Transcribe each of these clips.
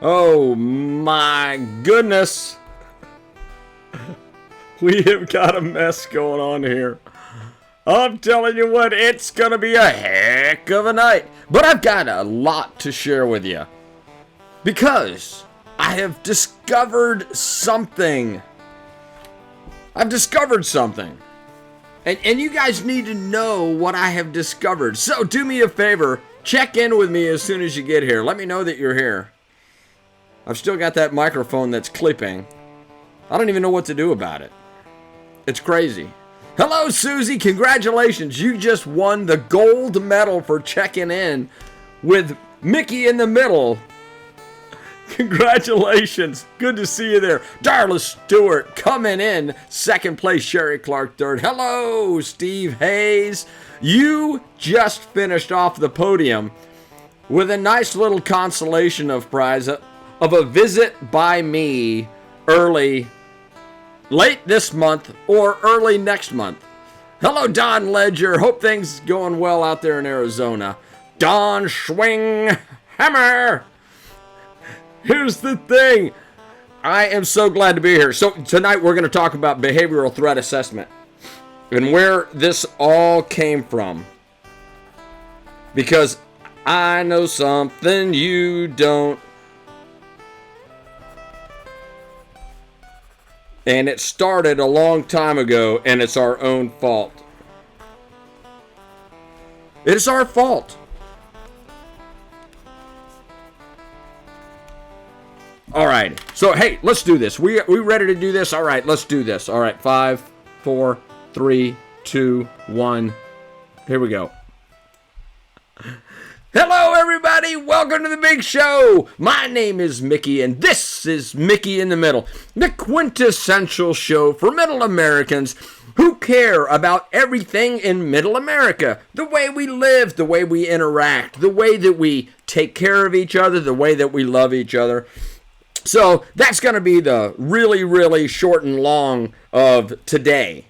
Oh my goodness. We have got a mess going on here. I'm telling you what, it's gonna be a heck of a night. But I've got a lot to share with you. Because I have discovered something. I've discovered something. And you guys need to know what I have discovered. So do me a favor, check in with me as soon as you get here. Let me know that you're here. I've still got that microphone that's clipping. I don't even know what to do about it. It's crazy. Hello, Susie. Congratulations. You just won the gold medal for checking in with Mickey in the Middle. Congratulations. Good to see you there. Darla Stewart coming in. Second place, Sherry Clark third. Hello, Steve Hayes. You just finished off the podium with a nice little consolation of prize of a visit by me late this month or early next month. Hello, Don Ledger. Hope things going well out there in Arizona. Don Schwing Hammer. Here's the thing. I am so glad to be here. So tonight we're going to talk about behavioral threat assessment and where this all came from. Because I know something you don't. And it started a long time ago, and it's our own fault. It is our fault. All right. So, hey, let's do this. We ready to do this? All right, let's do this. All right, 5, 4, 3, 2, 1. Here we go. Hello, everybody. Welcome to the big show. My name is Mickey, and this is Mickey in the Middle, the quintessential show for Middle Americans who care about everything in Middle America. The way we live, the way we interact, the way that we take care of each other, the way that we love each other. So that's going to be the really, really short and long of today.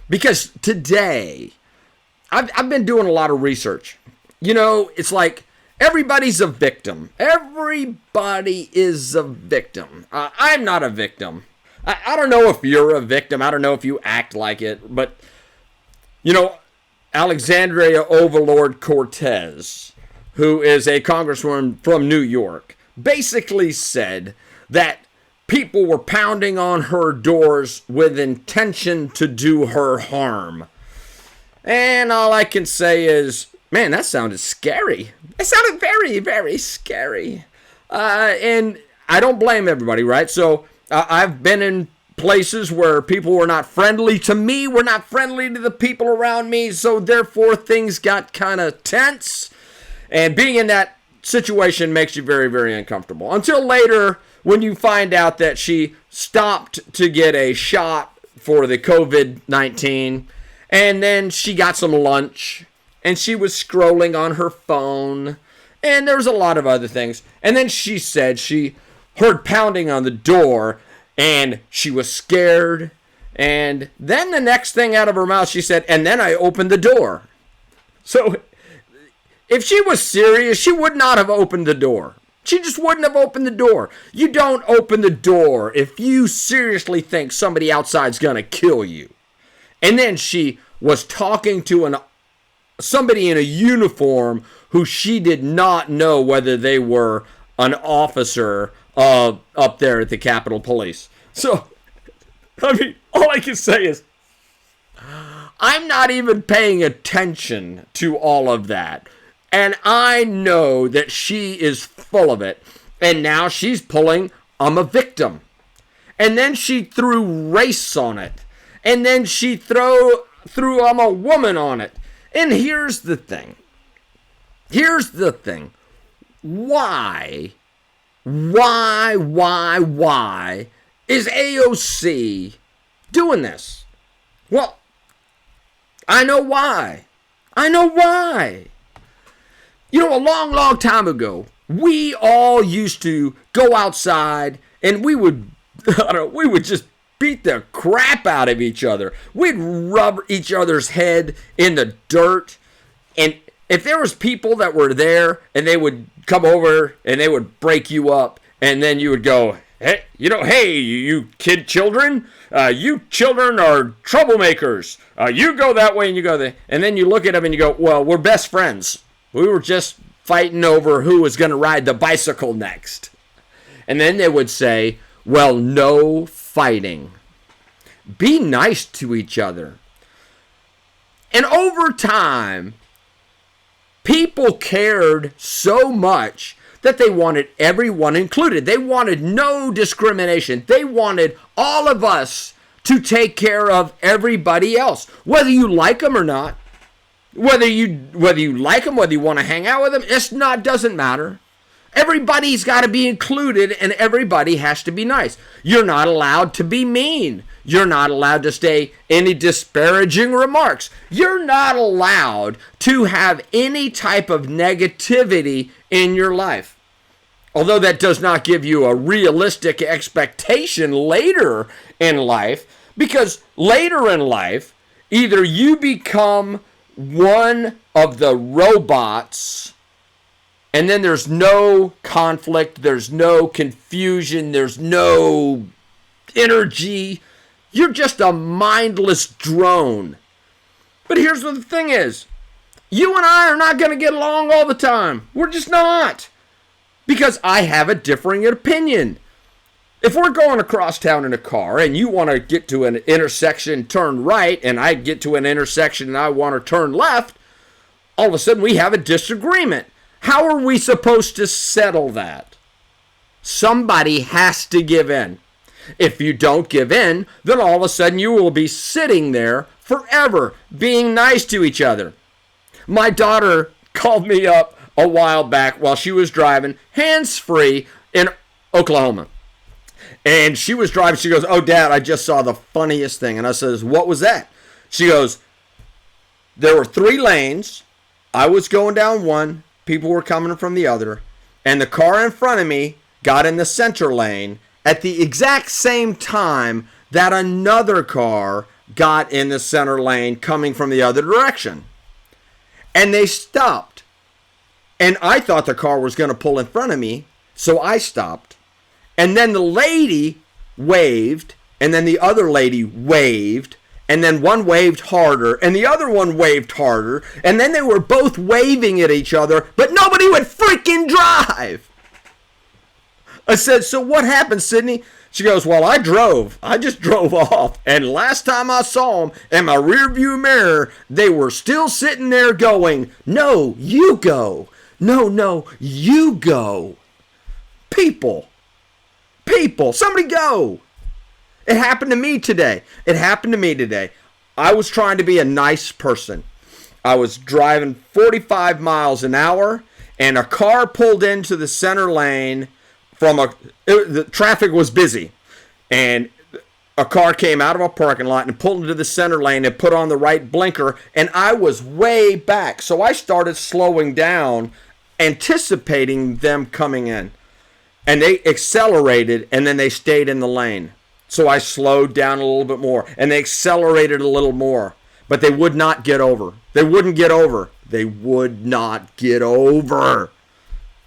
Because today, I've been doing a lot of research. You know, it's like everybody's a victim. Everybody is a victim. I'm not a victim. I don't know if you're a victim. I don't know if you act like it. But, you know, Alexandria Overlord Cortez, who is a congresswoman from New York, basically said that people were pounding on her doors with intention to do her harm. And all I can say is, man, that sounded scary. It sounded very, very scary. And I don't blame everybody, right? So I've been in places where people were not friendly to me, were not friendly to the people around me, so therefore things got kind of tense. And being in that situation makes you very, very uncomfortable. Until later, when you find out that she stopped to get a shot for the COVID-19, and then she got some lunch, and she was scrolling on her phone, and there was a lot of other things. And then she said she heard pounding on the door, and she was scared. And then the next thing out of her mouth, she said, and then I opened the door. So if she was serious, she would not have opened the door. She just wouldn't have opened the door. You don't open the door if you seriously think somebody outside's going to kill you. And then she was talking to somebody in a uniform who she did not know whether they were an officer up there at the Capitol Police. So, I mean, all I can say is, I'm not even paying attention to all of that. And I know that she is full of it. And now she's pulling, I'm a victim. And then she threw race on it. And then she threw I'm a woman on it. And here's the thing. Why is AOC doing this? Well, I know why. You know, a long, long time ago, we all used to go outside and we would just beat the crap out of each other. We'd rub each other's head in the dirt. And if there was people that were there and they would come over and they would break you up And then you would go, hey, you children, you children are troublemakers. You go that way and you go there. And then you look at them and you go, well, we're best friends. We were just fighting over who was going to ride the bicycle next. And then they would say, well, no fighting. Be nice to each other. And over time, people cared so much that they wanted everyone included. They wanted no discrimination. They wanted all of us to take care of everybody else, whether you like them or not. Whether you like them, whether you want to hang out with them, doesn't matter. Everybody's got to be included, and everybody has to be nice. You're not allowed to be mean. You're not allowed to say any disparaging remarks. You're not allowed to have any type of negativity in your life. Although that does not give you a realistic expectation later in life, because later in life, either you become one of the robots, and then there's no conflict, there's no confusion, there's no energy. You're just a mindless drone. But here's what the thing is. You and I are not going to get along all the time. We're just not. Because I have a differing opinion. If we're going across town in a car and you want to get to an intersection, turn right, and I get to an intersection and I want to turn left, all of a sudden we have a disagreement. How are we supposed to settle that? Somebody has to give in. If you don't give in, then all of a sudden you will be sitting there forever being nice to each other. My daughter called me up a while back while she was driving hands-free in Oklahoma. And she was driving. She goes, oh, Dad, I just saw the funniest thing. And I says, what was that? She goes, there were 3 lanes. I was going down one. People were coming from the other. And the car in front of me got in the center lane at the exact same time that another car got in the center lane coming from the other direction. And they stopped. And I thought the car was going to pull in front of me, so I stopped. And then the lady waved, and then the other lady waved, and then one waved harder, and the other one waved harder, and then they were both waving at each other, but nobody would freaking drive. I said, so what happened, Sydney? She goes, well, I just drove off, and last time I saw them in my rearview mirror, they were still sitting there going, no, you go. No, you go. People, somebody go. It happened to me today. I was trying to be a nice person. I was driving 45 miles an hour, and a car pulled into the center lane the traffic was busy. And a car came out of a parking lot and pulled into the center lane and put on the right blinker, and I was way back. So I started slowing down, anticipating them coming in. And they accelerated, and then they stayed in the lane. So I slowed down a little bit more, and they accelerated a little more. But they would not get over. They would not get over.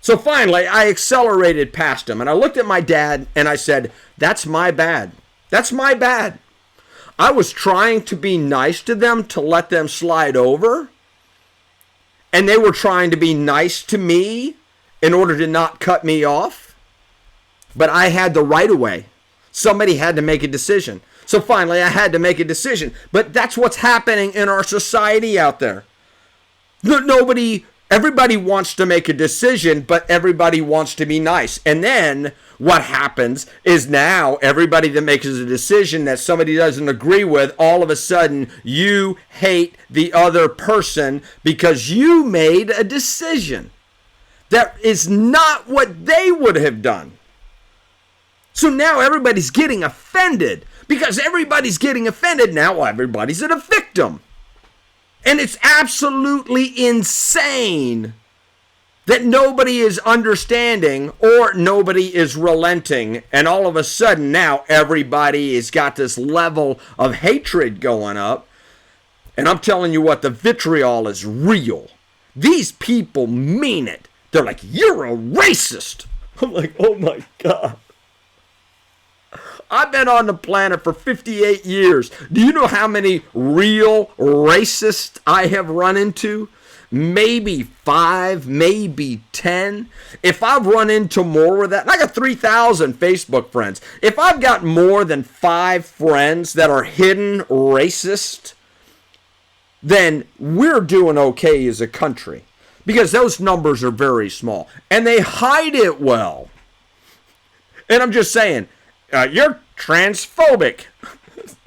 So finally, I accelerated past them, and I looked at my dad, and I said, that's my bad. That's my bad. I was trying to be nice to them to let them slide over, and they were trying to be nice to me in order to not cut me off. But I had the right of way. Somebody had to make a decision. So finally, I had to make a decision. But that's what's happening in our society out there. Everybody wants to make a decision, but everybody wants to be nice. And then what happens is now everybody that makes a decision that somebody doesn't agree with, all of a sudden you hate the other person because you made a decision that is not what they would have done. So now everybody's getting offended. Because everybody's getting offended now, everybody's a victim. And it's absolutely insane that nobody is understanding or nobody is relenting. And all of a sudden now everybody has got this level of hatred going up. And I'm telling you what, the vitriol is real. These people mean it. They're like, you're a racist. I'm like, oh my God. I've been on the planet for 58 years. Do you know how many real racists I have run into? Maybe 5, maybe 10. If I've run into more of that, and I got 3,000 Facebook friends. If I've got more than 5 friends that are hidden racist, then we're doing okay as a country. Because those numbers are very small. And they hide it well. And I'm just saying, you're transphobic.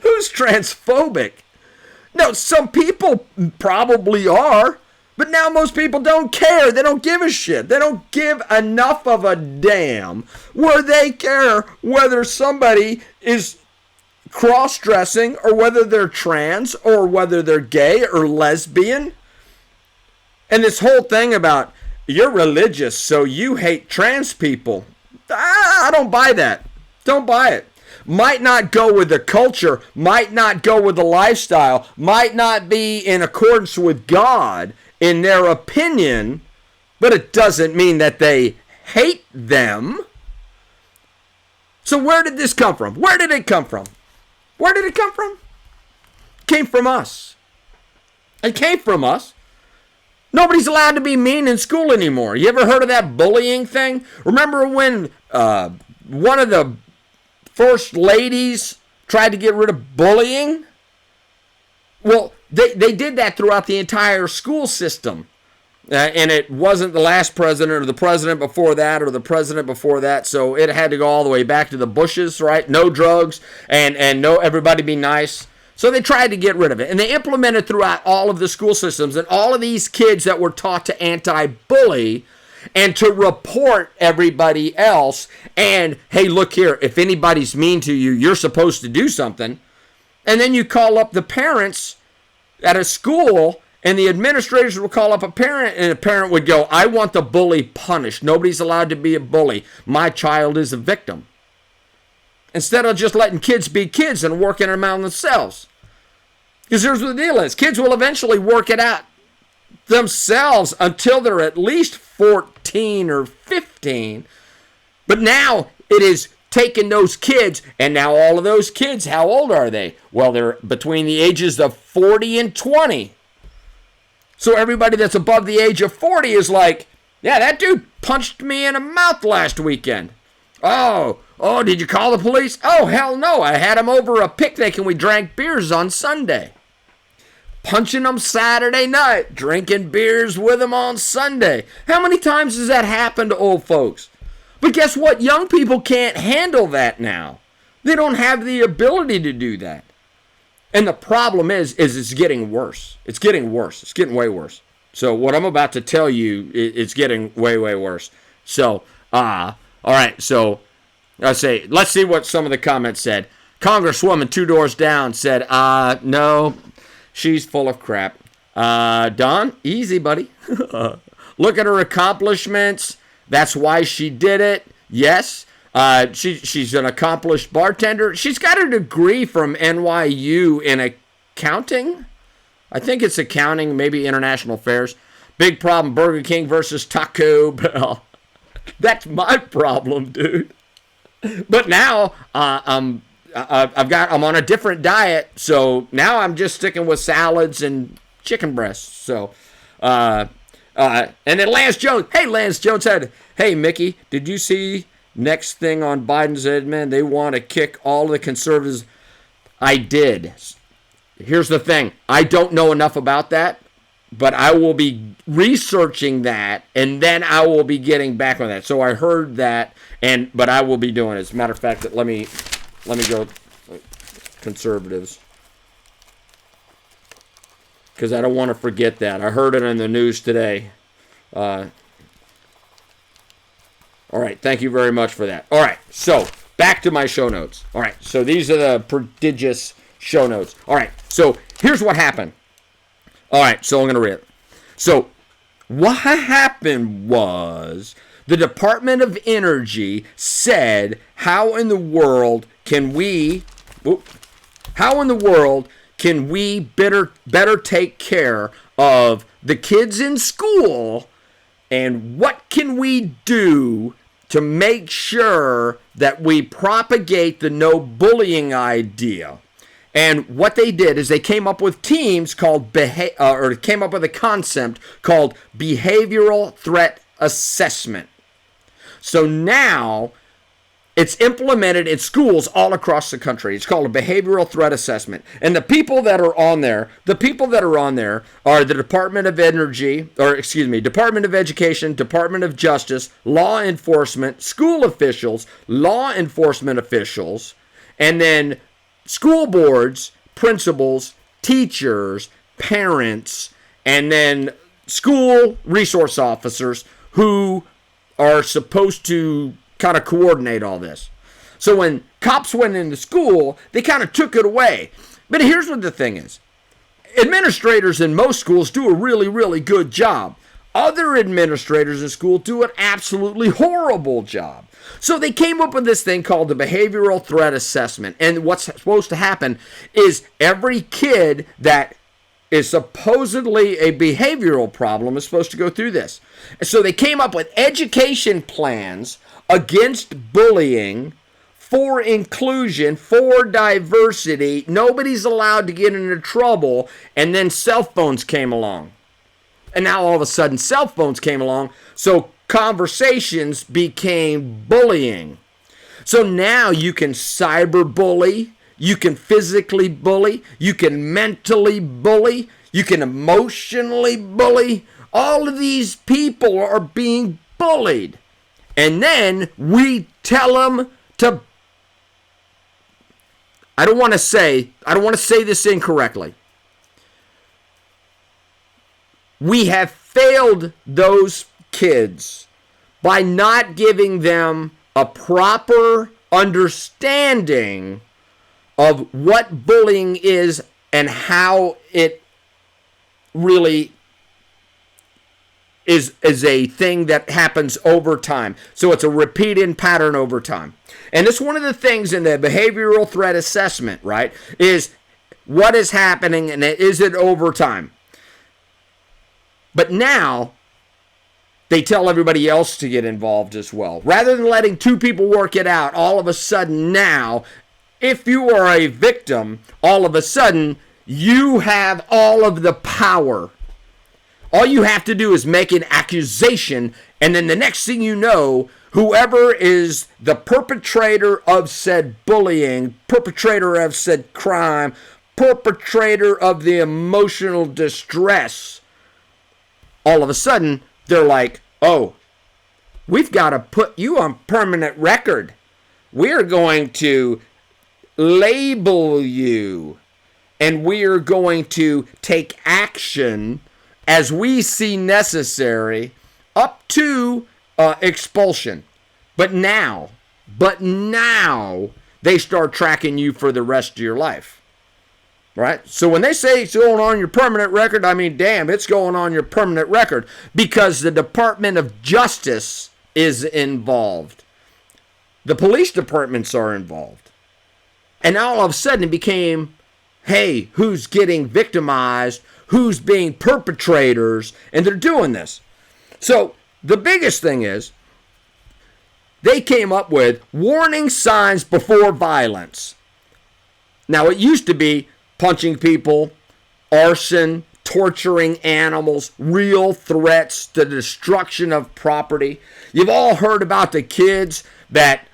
Who's transphobic? No, some people probably are. But now most people don't care. They don't give a shit. They don't give enough of a damn where they care whether somebody is cross-dressing or whether they're trans or whether they're gay or lesbian. And this whole thing about you're religious so you hate trans people. I don't buy that. Don't buy it. Might not go with the culture, might not go with the lifestyle, might not be in accordance with God in their opinion, but it doesn't mean that they hate them. So where did this come from? Where did it come from? Where did it come from? It came from us. It came from us. Nobody's allowed to be mean in school anymore. You ever heard of that bullying thing? Remember when one of the first ladies tried to get rid of bullying? Well, they did that throughout the entire school system. And it wasn't the last president or the president before that or the president before that. So it had to go all the way back to the Bushes, right? No drugs and no everybody be nice. So they tried to get rid of it. And they implemented throughout all of the school systems. And all of these kids that were taught to anti-bully and to report everybody else. And, hey, look here, if anybody's mean to you, you're supposed to do something. And then you call up the parents at a school, and the administrators will call up a parent, and the parent would go, I want the bully punished. Nobody's allowed to be a bully. My child is a victim. Instead of just letting kids be kids and working them out themselves. Because here's what the deal is. Kids will eventually work it out themselves until they're at least 14 or 15. But now it is taking those kids, and now all of those kids, how old are they? Well, they're between the ages of 40 and 20. So everybody that's above the age of 40 is like, yeah, that dude punched me in the mouth last weekend. Oh, did you call the police? Oh, hell no, I had him over a picnic and we drank beers on Sunday. Punching them Saturday night, drinking beers with them on Sunday. How many times does that happen to old folks? But guess what? Young people can't handle that now. They don't have the ability to do that. And the problem is it's getting worse. It's getting worse. It's getting way worse. So what I'm about to tell you, it's getting way, way worse. So, all right. So let's see what some of the comments said. Congresswoman 2 doors down said, no, she's full of crap. Don, easy, buddy. Look at her accomplishments. That's why she did it. Yes. She's an accomplished bartender. She's got her degree from NYU in accounting. I think it's accounting, maybe international affairs. Big problem, Burger King versus Taco Bell. That's my problem, dude. But now I'm on a different diet, so now I'm just sticking with salads and chicken breasts. So, and then Lance Jones. Hey, Lance Jones said, "Hey, Mickey, did you see next thing on Biden's admin? They want to kick all the conservatives." I did. Here's the thing. I don't know enough about that, but I will be researching that, and then I will be getting back on that. So I heard that, but I will be doing it. As a matter of fact, let me go conservatives, because I don't want to forget that. I heard it in the news today. All right, thank you very much for that. All right, so back to my show notes. All right, so these are the prodigious show notes. All right, so here's what happened. All right, so I'm going to read it. So what happened was the Department of Energy said, how in the world can we better take care of the kids in school, and what can we do to make sure that we propagate the no bullying idea. And what they did is they came up with teams called came up with a concept called behavioral threat assessment. So now it's implemented in schools all across the country. It's called a behavioral threat assessment. And the people that are on there are the Department of Department of Education, Department of Justice, law enforcement, school officials, law enforcement officials, and then school boards, principals, teachers, parents, and then school resource officers who are supposed to kind of coordinate all this. So when cops went into school, they kind of took it away. But here's what the thing is. Administrators in most schools do a really, really good job. Other administrators in school do an absolutely horrible job. So they came up with this thing called the behavioral threat assessment. And what's supposed to happen is every kid that is supposedly a behavioral problem is supposed to go through this. So they came up with education plans against bullying, for inclusion, for diversity. Nobody's allowed to get into trouble. And then cell phones came along. And now all of a sudden cell phones came along. So conversations became bullying. So now you can cyberbully. You can physically bully. You can mentally bully. You can emotionally bully. All of these people are being bullied. And then we tell them to, I don't want to say this incorrectly. We have failed those kids by not giving them a proper understanding of what bullying is and how it really is a thing that happens over time. So it's a repeating pattern over time. And it's one of the things in the behavioral threat assessment, right, is what is happening and is it over time? But now they tell everybody else to get involved as well. Rather than letting two people work it out, all of a sudden now, if you are a victim, all of a sudden you have all of the power. All you have to do is make an accusation, and then the next thing you know, whoever is the perpetrator of said bullying, perpetrator of said crime, perpetrator of the emotional distress, all of a sudden, they're like, oh, we've got to put you on permanent record. We're going to label you, and we are going to take action as we see necessary, up to expulsion. But now, they start tracking you for the rest of your life. Right? So when they say it's going on your permanent record, I mean, damn, it's going on your permanent record because the Department of Justice is involved. The police departments are involved. And now all of a sudden it became, hey, who's getting victimized? Who's being perpetrators, and they're doing this. So the biggest thing is they came up with warning signs before violence. Now it used to be punching people, arson, torturing animals, real threats to the destruction of property. You've all heard about the kids that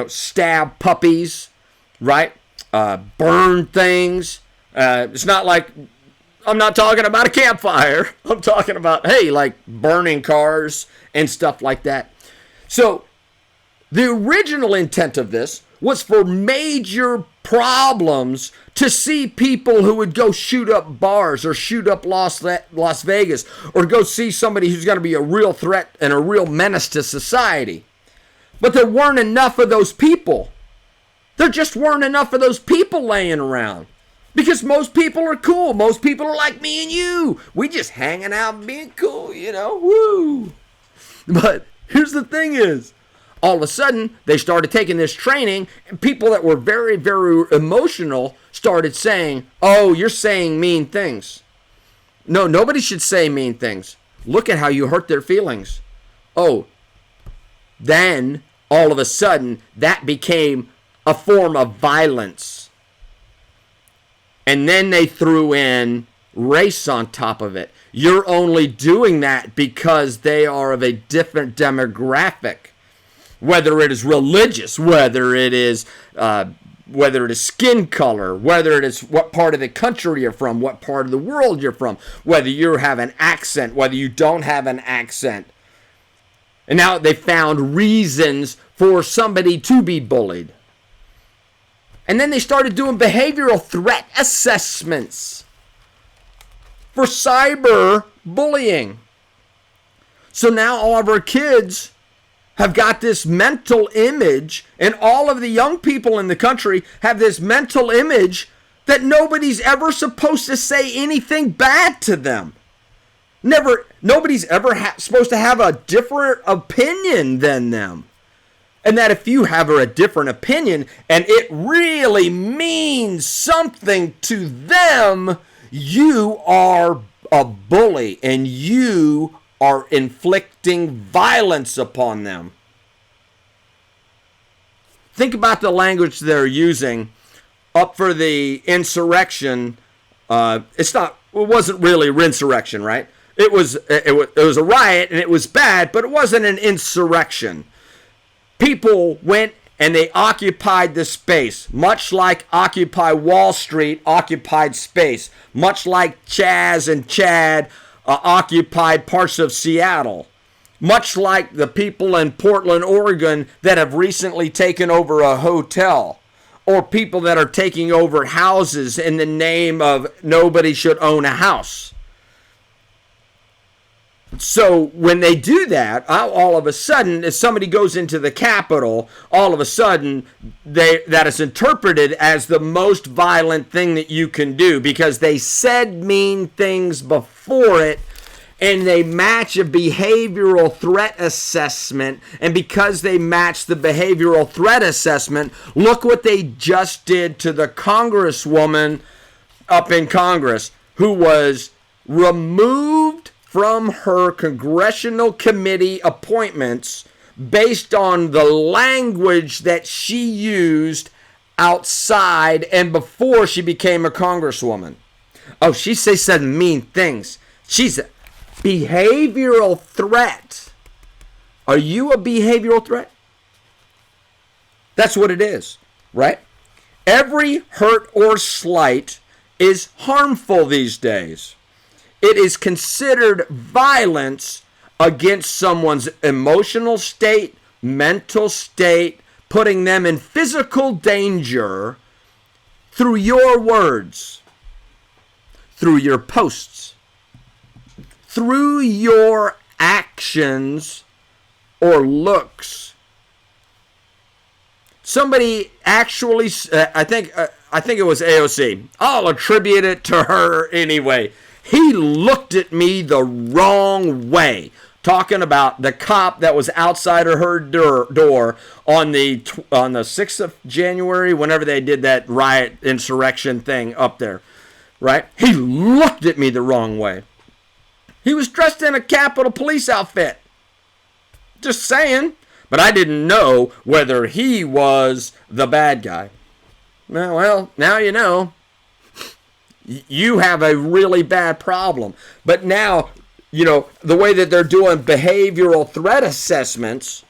stab puppies, right? Burn things. It's not like, I'm not talking about a campfire. I'm talking about, hey, like burning cars and stuff like that. So the original intent of this was for major problems to see people who would go shoot up bars or shoot up Las Vegas or go see somebody who's going to be a real threat and a real menace to society. But there weren't enough of those people. There just weren't enough of those people laying around. Because most people are cool. Most people are like me and you. We just hanging out and being cool, woo. But here's the thing is, all of a sudden, they started taking this training, and people that were very, very emotional started saying, oh, you're saying mean things. No, nobody should say mean things. Look at how you hurt their feelings. Oh, then all of a sudden that became a form of violence. And then they threw in race on top of it. You're only doing that because they are of a different demographic. Whether it is religious, whether it is skin color, whether it is what part of the country you're from, what part of the world you're from, whether you have an accent, whether you don't have an accent. And now they found reasons for somebody to be bullied. And then they started doing behavioral threat assessments for cyber bullying. So now all of our kids have got this mental image, and all of the young people in the country have this mental image that nobody's ever supposed to say anything bad to them. Nobody's ever supposed to have a different opinion than them. And that if you have a different opinion and it really means something to them, you are a bully and you are inflicting violence upon them. Think about the language they're using up for the insurrection. It wasn't really an insurrection, right? It was a riot and it was bad, but it wasn't an insurrection. People went and they occupied the space, much like Occupy Wall Street occupied space, much like Chaz and Chad occupied parts of Seattle, much like the people in Portland, Oregon that have recently taken over a hotel, or people that are taking over houses in the name of nobody should own a house. So when they do that, all of a sudden, if somebody goes into the Capitol, all of a sudden, that is interpreted as the most violent thing that you can do because they said mean things before it, and they match a behavioral threat assessment. And because they match the behavioral threat assessment, look what they just did to the congresswoman up in Congress who was removed from her congressional committee appointments based on the language that she used outside and before she became a congresswoman. Oh, she said mean things. She's a behavioral threat. Are you a behavioral threat? That's what it is, right? Every hurt or slight is harmful these days. It is considered violence against someone's emotional state, mental state, putting them in physical danger through your words, through your posts, through your actions or looks. Somebody actually, I think it was AOC. I'll attribute it to her anyway. He looked at me the wrong way, talking about the cop that was outside of her door on the 6th of January, whenever they did that riot insurrection thing up there, right? He looked at me the wrong way. He was dressed in a Capitol Police outfit. Just saying. But I didn't know whether he was the bad guy. Well, now you know. You have a really bad problem. But now, you know, the way that they're doing behavioral threat assessments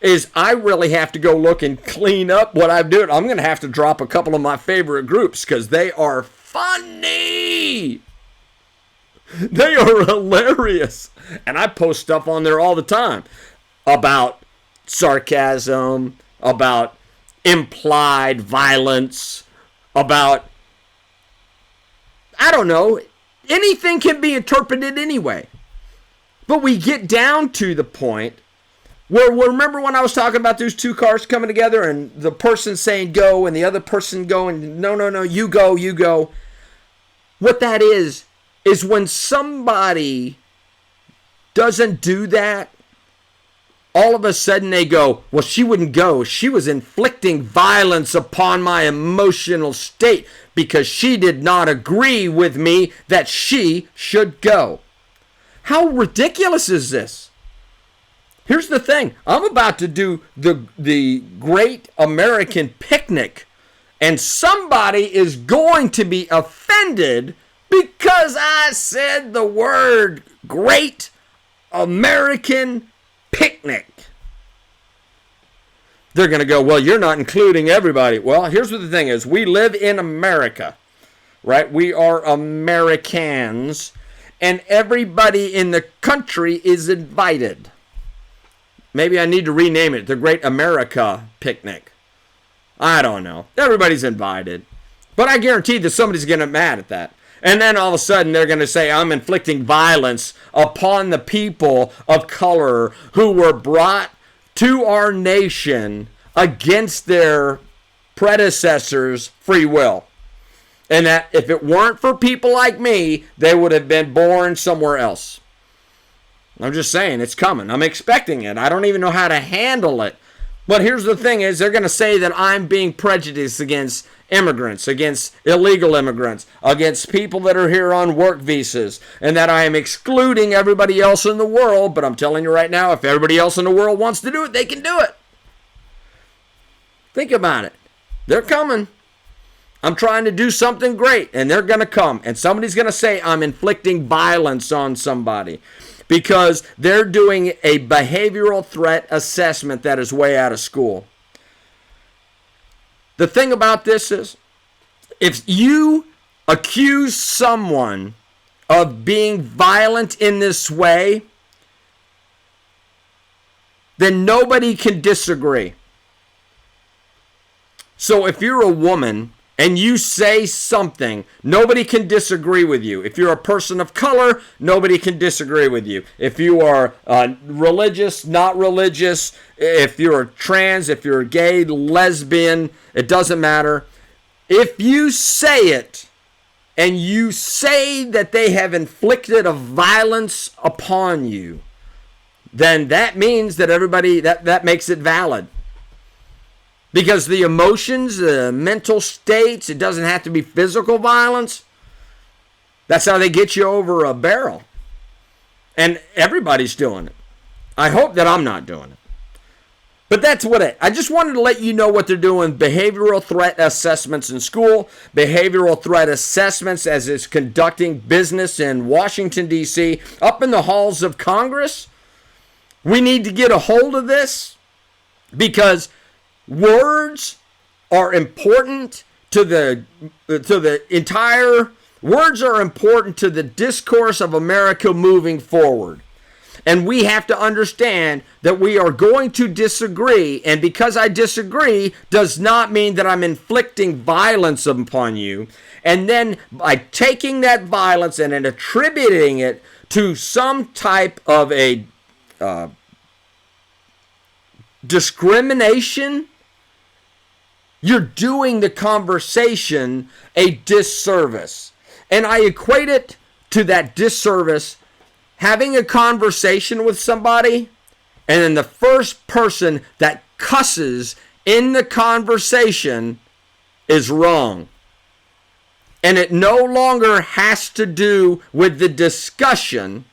is I really have to go look and clean up what I'm doing. I'm going to have to drop a couple of my favorite groups because they are funny. They are hilarious. And I post stuff on there all the time about sarcasm, about implied violence, about, I don't know, anything can be interpreted anyway. But we get down to the point where, remember when I was talking about those two cars coming together and the person saying go and the other person going, no, you go. What that is when somebody doesn't do that, all of a sudden they go, well, she wouldn't go. She was inflicting violence upon my emotional state because she did not agree with me that she should go. How ridiculous is this? Here's the thing. I'm about to do the Great American Picnic, and somebody is going to be offended because I said the word Great American Picnic. They're going to go, well, you're not including everybody. Well, here's what the thing is. We live in America, right? We are Americans, and everybody in the country is invited. Maybe I need to rename it the Great America Picnic. I don't know. Everybody's invited. But I guarantee that somebody's going to get mad at that. And then all of a sudden they're going to say, I'm inflicting violence upon the people of color who were brought to our nation against their predecessors' free will. And that if it weren't for people like me, they would have been born somewhere else. I'm just saying, it's coming. I'm expecting it. I don't even know how to handle it. But here's the thing is, they're going to say that I'm being prejudiced against immigrants, against illegal immigrants, against people that are here on work visas, and that I am excluding everybody else in the world. But I'm telling you right now, if everybody else in the world wants to do it, they can do it. Think about it. They're coming. I'm trying to do something great, and they're going to come. And somebody's going to say I'm inflicting violence on somebody because they're doing a behavioral threat assessment that is way out of school. The thing about this is, if you accuse someone of being violent in this way, then nobody can disagree. So if you're a woman and you say something, nobody can disagree with you. If you're a person of color, nobody can disagree with you. If you are religious, not religious, if you're trans, if you're gay, lesbian, it doesn't matter. If you say it and you say that they have inflicted a violence upon you, then that means that everybody, that makes it valid. Because the emotions, the mental states, it doesn't have to be physical violence. That's how they get you over a barrel. And everybody's doing it. I hope that I'm not doing it. But that's what it. I just wanted to let you know what they're doing. Behavioral threat assessments in school. Behavioral threat assessments as it's conducting business in Washington, D.C. Up in the halls of Congress. We need to get a hold of this because words are important to the entire, words are important to the discourse of America moving forward. And we have to understand that we are going to disagree. And because I disagree does not mean that I'm inflicting violence upon you. And then by taking that violence and then attributing it to some type of a discrimination, you're doing the conversation a disservice. And I equate it to that disservice, having a conversation with somebody, and then the first person that cusses in the conversation is wrong. And it no longer has to do with the discussion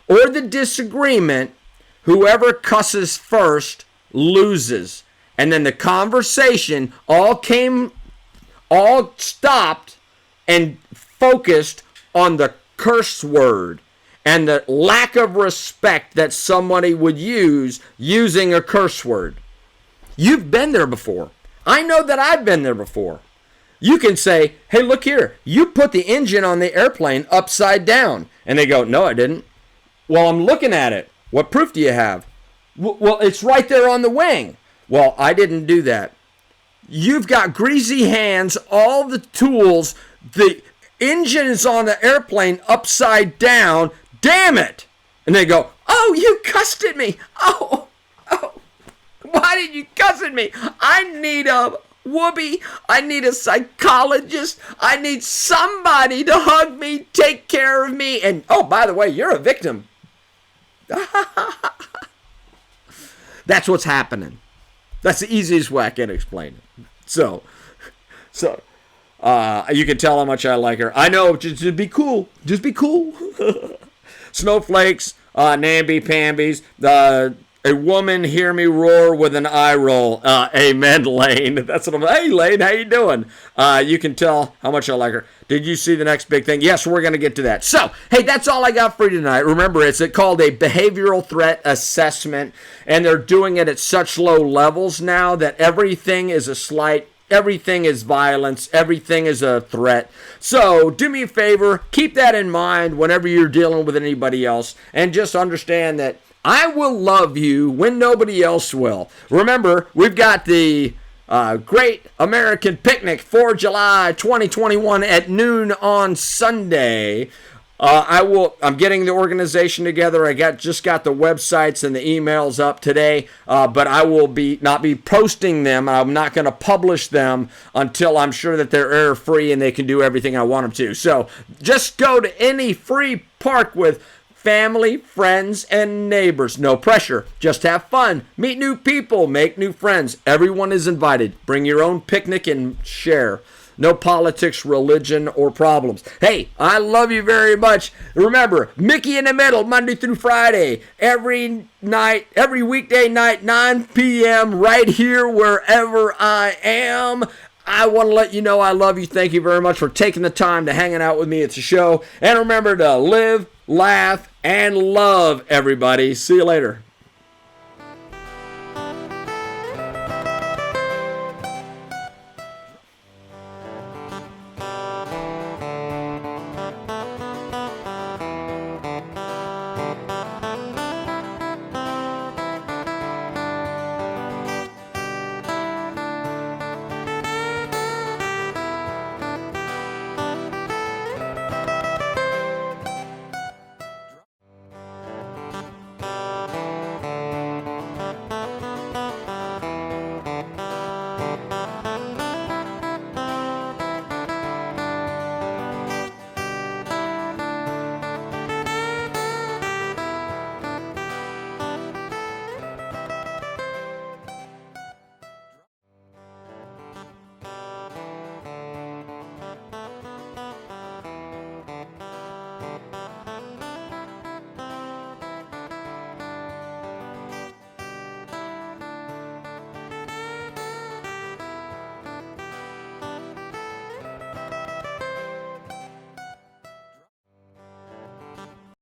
or the disagreement. Whoever cusses first loses. And then the conversation all stopped and focused on the curse word and the lack of respect that somebody would use using a curse word. You've been there before. I know that I've been there before. You can say, hey, look here, you put the engine on the airplane upside down. And they go, no, I didn't. Well, I'm looking at it. What proof do you have? Well, it's right there on the wing. Well, I didn't do that. You've got greasy hands, all the tools, the engine is on the airplane upside down. Damn it! And they go, oh, you cussed at me. Oh, why did you cuss at me? I need a whoopee. I need a psychologist. I need somebody to hug me, take care of me. And, oh, by the way, you're a victim. That's what's happening. That's the easiest way I can explain it. So, you can tell how much I like her. I know, just be cool. Just be cool. Snowflakes, namby-pambies, A woman hear me roar with an eye roll. Amen, Lane. That's what I'm. Hey, Lane, how you doing? You can tell how much I like her. Did you see the next big thing? Yes, we're going to get to that. So, hey, that's all I got for you tonight. Remember, it's called a behavioral threat assessment, and they're doing it at such low levels now that everything is a slight. Everything is violence. Everything is a threat. So do me a favor. Keep that in mind whenever you're dealing with anybody else. And just understand that I will love you when nobody else will. Remember, we've got the Great American Picnic for July 2021 at noon on Sunday. I'm getting the organization together. I just got the websites and the emails up today, but I will not be posting them. I'm not going to publish them until I'm sure that they're error free and they can do everything I want them to. So just go to any free park with family, friends, and neighbors. No pressure. Just have fun. Meet new people. Make new friends. Everyone is invited. Bring your own picnic and share. No politics, religion, or problems. Hey, I love you very much. Remember, Mickey in the Middle, Monday through Friday, every weekday night, 9 p.m., right here wherever I am. I want to let you know I love you. Thank you very much for taking the time to hanging out with me at the show. And remember to live, laugh, and love, everybody. See you later.